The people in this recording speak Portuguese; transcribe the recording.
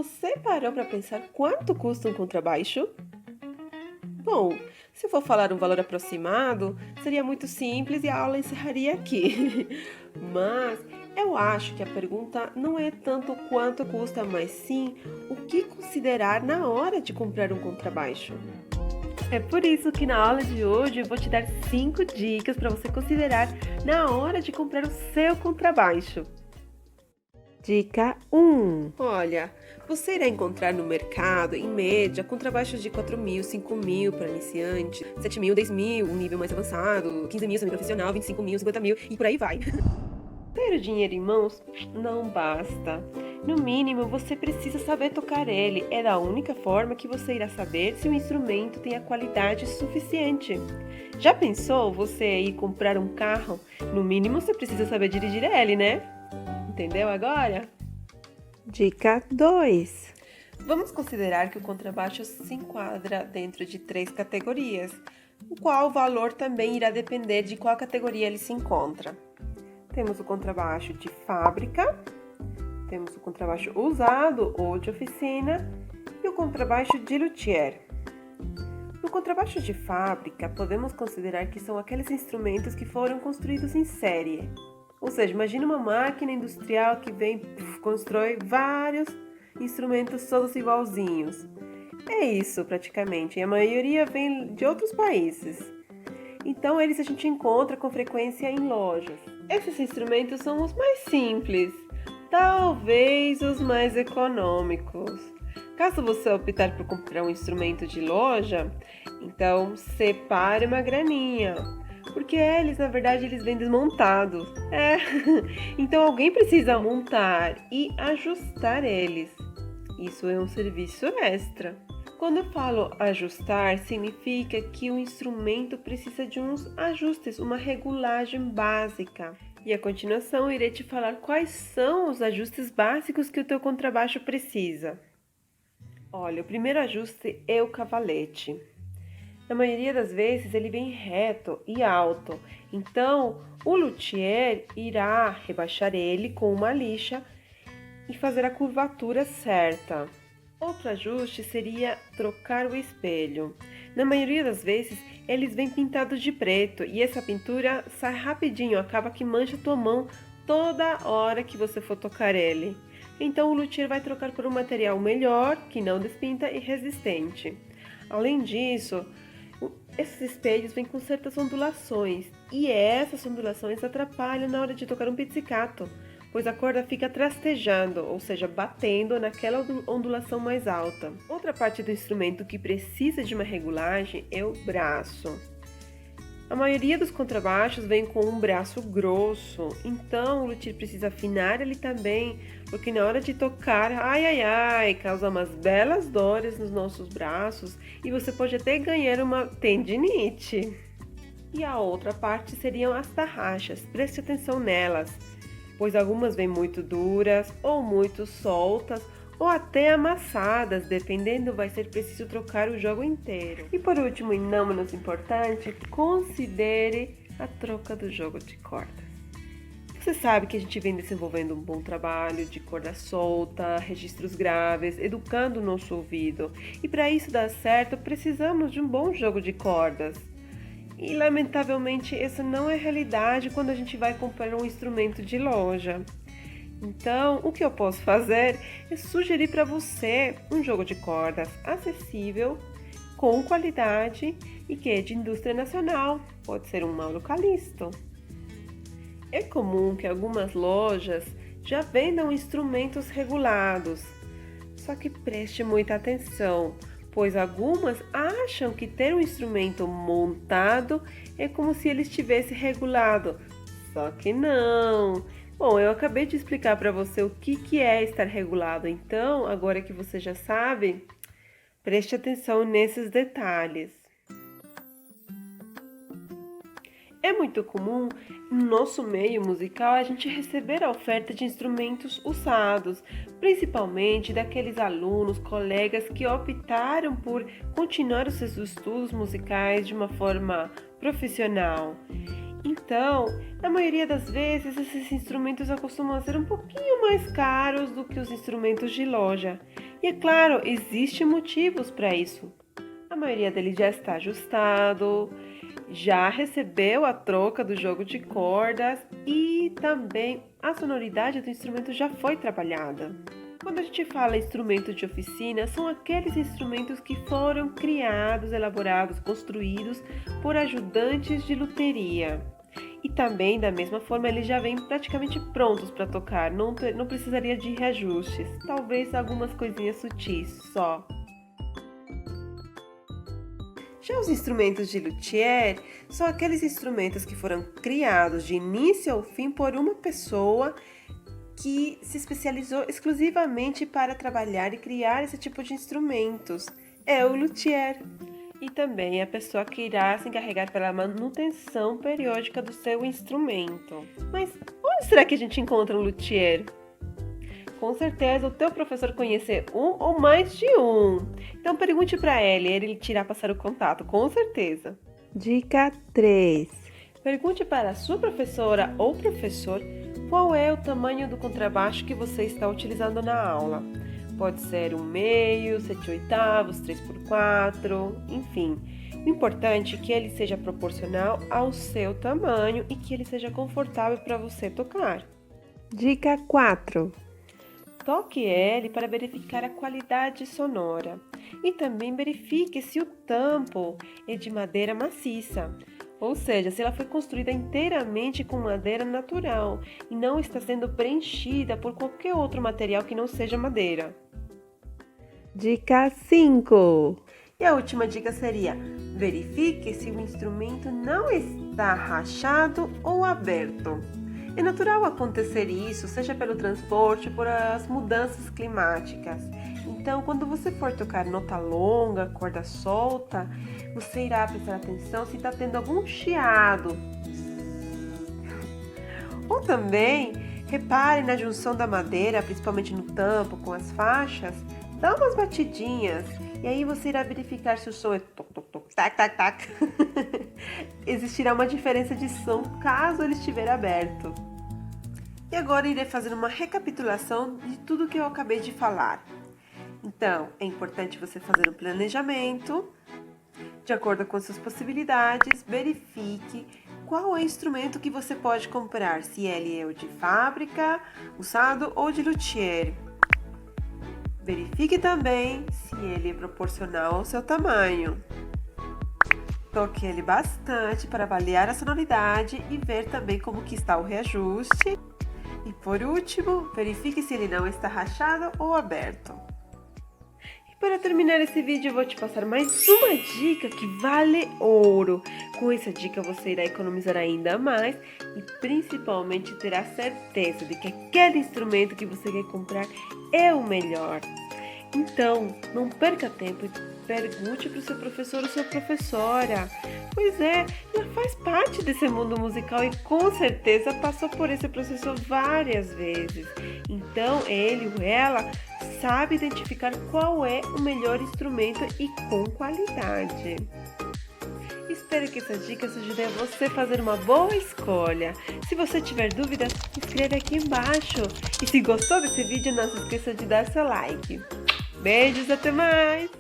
Você parou para pensar quanto custa um contrabaixo? Bom, se eu for falar um valor aproximado, seria muito simples e a aula encerraria aqui. Mas eu acho que a pergunta não é tanto quanto custa, mas sim o que considerar na hora de comprar um contrabaixo. É por isso que na aula de hoje eu vou te dar 5 dicas para você considerar na hora de comprar o seu contrabaixo. Dica 1. Olha, você irá encontrar no mercado, em média, contrabaixos de 4.000, 5.000 para iniciante, 7.000, 10.000, um nível mais avançado, 15.000 semi-profissional, 25.000, 50.000 e por aí vai. Ter o dinheiro em mãos não basta. No mínimo, você precisa saber tocar ele. É da única forma que você irá saber se o instrumento tem a qualidade suficiente. Já pensou você ir comprar um carro? No mínimo, você precisa saber dirigir ele, né? Entendeu agora? Dica 2. Vamos considerar que o contrabaixo se enquadra dentro de 3 categorias, o qual o valor também irá depender de qual categoria ele se encontra. Temos o contrabaixo de fábrica, temos o contrabaixo usado ou de oficina e o contrabaixo de luthier. No contrabaixo de fábrica, podemos considerar que são aqueles instrumentos que foram construídos em série. Ou seja, imagina uma máquina industrial que constrói vários instrumentos todos igualzinhos. É isso praticamente, e a maioria vem de outros países. Então eles a gente encontra com frequência em lojas. Esses instrumentos são os mais simples, talvez os mais econômicos. Caso você optar por comprar um instrumento de loja, então separe uma graninha. Porque eles, na verdade, eles vêm desmontados. Então alguém precisa montar e ajustar eles. Isso é um serviço extra. Quando eu falo ajustar, significa que o instrumento precisa de uns ajustes, uma regulagem básica. E a continuação irei te falar quais são os ajustes básicos que o teu contrabaixo precisa. Olha, o primeiro ajuste é o cavalete. Na maioria das vezes ele vem reto e alto, então o luthier irá rebaixar ele com uma lixa e fazer a curvatura certa. Outro ajuste seria trocar o espelho. Na maioria das vezes eles vêm pintados de preto e essa pintura sai rapidinho, acaba que mancha tua mão toda hora que você for tocar ele. Então o luthier vai trocar por um material melhor, que não despinta e resistente. Além disso, esses espelhos vêm com certas ondulações e essas ondulações atrapalham na hora de tocar um pizzicato, pois a corda fica trastejando, ou seja, batendo naquela ondulação mais alta. Outra parte do instrumento que precisa de uma regulagem é o braço. A maioria dos contrabaixos vem com um braço grosso, então o luthier precisa afinar ele também, porque na hora de tocar, causa umas belas dores nos nossos braços e você pode até ganhar uma tendinite. E a outra parte seriam as tarraxas, preste atenção nelas, pois algumas vêm muito duras ou muito soltas, ou até amassadas, dependendo, vai ser preciso trocar o jogo inteiro. E por último, e não menos importante, considere a troca do jogo de cordas. Você sabe que a gente vem desenvolvendo um bom trabalho de corda solta, registros graves, educando o nosso ouvido. E para isso dar certo, precisamos de um bom jogo de cordas. E lamentavelmente, essa não é a realidade quando a gente vai comprar um instrumento de loja. Então, o que eu posso fazer é sugerir para você um jogo de cordas acessível, com qualidade e que é de indústria nacional. Pode ser um Mauro Calisto. É comum que algumas lojas já vendam instrumentos regulados. Só que preste muita atenção, pois algumas acham que ter um instrumento montado é como se ele estivesse regulado. Só que não. Bom, eu acabei de explicar para você o que é estar regulado, então, agora que você já sabe, preste atenção nesses detalhes. É muito comum no nosso meio musical a gente receber a oferta de instrumentos usados, principalmente daqueles alunos, colegas que optaram por continuar os seus estudos musicais de uma forma profissional. Então, na maioria das vezes, esses instrumentos costumam ser um pouquinho mais caros do que os instrumentos de loja. E é claro, existem motivos para isso. A maioria deles já está ajustado, já recebeu a troca do jogo de cordas e também a sonoridade do instrumento já foi trabalhada. Quando a gente fala instrumento de oficina, são aqueles instrumentos que foram criados, elaborados, construídos por ajudantes de luteria. E também, da mesma forma, eles já vêm praticamente prontos para tocar, não precisaria de reajustes, talvez algumas coisinhas sutis só. Já os instrumentos de luthier são aqueles instrumentos que foram criados de início ao fim por uma pessoa que se especializou exclusivamente para trabalhar e criar esse tipo de instrumentos. É o luthier. E também a pessoa que irá se encarregar pela manutenção periódica do seu instrumento. Mas onde será que a gente encontra um luthier? Com certeza o teu professor conhecer um ou mais de um. Então pergunte para ele te irá passar o contato, com certeza. Dica 3. Pergunte para a sua professora ou professor qual é o tamanho do contrabaixo que você está utilizando na aula. Pode ser 1/2, 7/8, 3/4, enfim. O importante é que ele seja proporcional ao seu tamanho e que ele seja confortável para você tocar. Dica 4. Toque ele para verificar a qualidade sonora e também verifique se o tampo é de madeira maciça, ou seja, se ela foi construída inteiramente com madeira natural e não está sendo preenchida por qualquer outro material que não seja madeira. Dica 5. E a última dica seria: verifique se o instrumento não está rachado ou aberto. É natural acontecer isso, seja pelo transporte, por as mudanças climáticas. Então, quando você for tocar nota longa, corda solta, você irá prestar atenção se está tendo algum chiado. Ou também, repare na junção da madeira, principalmente no tampo, com as faixas, dá umas batidinhas. E aí você irá verificar se o som é toc, toc, toc, tac, tac, tac. Existirá uma diferença de som caso ele estiver aberto. E agora irei fazer uma recapitulação de tudo que eu acabei de falar. Então, é importante você fazer um planejamento de acordo com suas possibilidades, verifique qual é o instrumento que você pode comprar, se ele é o de fábrica, usado ou de luthier. Verifique também se ele é proporcional ao seu tamanho. Toque ele bastante para avaliar a sonoridade e ver também como que está o reajuste. E por último, verifique se ele não está rachado ou aberto. E para terminar esse vídeo, eu vou te passar mais uma dica que vale ouro. Com essa dica você irá economizar ainda mais e principalmente terá certeza de que aquele instrumento que você quer comprar é o melhor. Então, não perca tempo e pergunte para o seu professor ou sua professora. Pois é, já faz parte desse mundo musical e com certeza passou por esse processo várias vezes. Então, ele ou ela sabe identificar qual é o melhor instrumento e com qualidade. Espero que essas dicas ajudem a você a fazer uma boa escolha. Se você tiver dúvidas, escreve aqui embaixo. E se gostou desse vídeo, não se esqueça de dar seu like. Beijos, até mais!